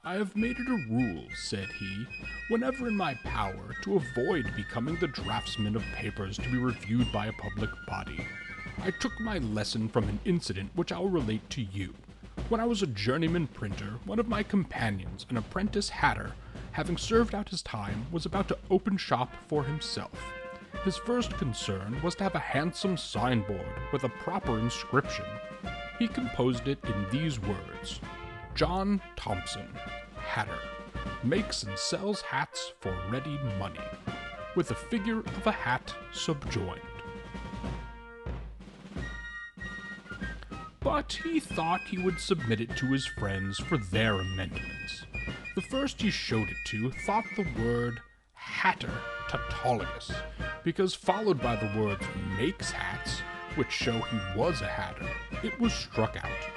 "I have made it a rule," said he, "whenever in my power, to avoid becoming the draftsman of papers to be reviewed by a public body. I took my lesson from an incident which I will relate to you. When I was a journeyman printer, one of my companions, an apprentice hatter, having served out his time, was about to open shop for himself. His first concern was to have a handsome signboard with a proper inscription. He composed it in these words: John Thompson, hatter, makes and sells hats for ready money, with a figure of a hat subjoined. But he thought he would submit it to his friends for their amendments. The first he showed it to thought the word hatter tautologous, because followed by the words makes hats, which show he was a hatter, it was struck out.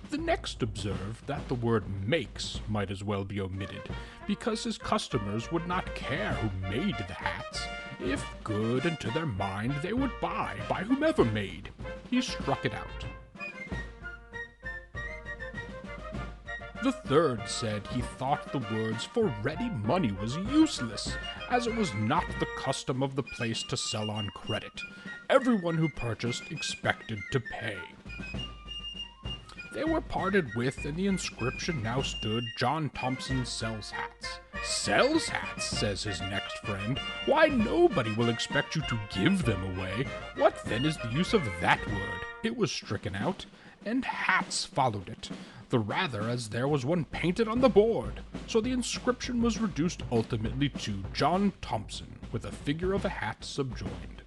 The next observed that the word makes might as well be omitted, because his customers would not care who made the hats. If good and to their mind, they would buy by whomever made. He struck it out. The third said he thought the words for ready money was useless, as it was not the custom of the place to sell on credit. Everyone who purchased expected to pay. They were parted with, and the inscription now stood, John Thompson sells hats. Sells hats, says his next friend. Why, nobody will expect you to give them away. What then is the use of that word? It was stricken out, and hats followed it, the rather as there was one painted on the board. So the inscription was reduced ultimately to John Thompson, with a figure of a hat subjoined.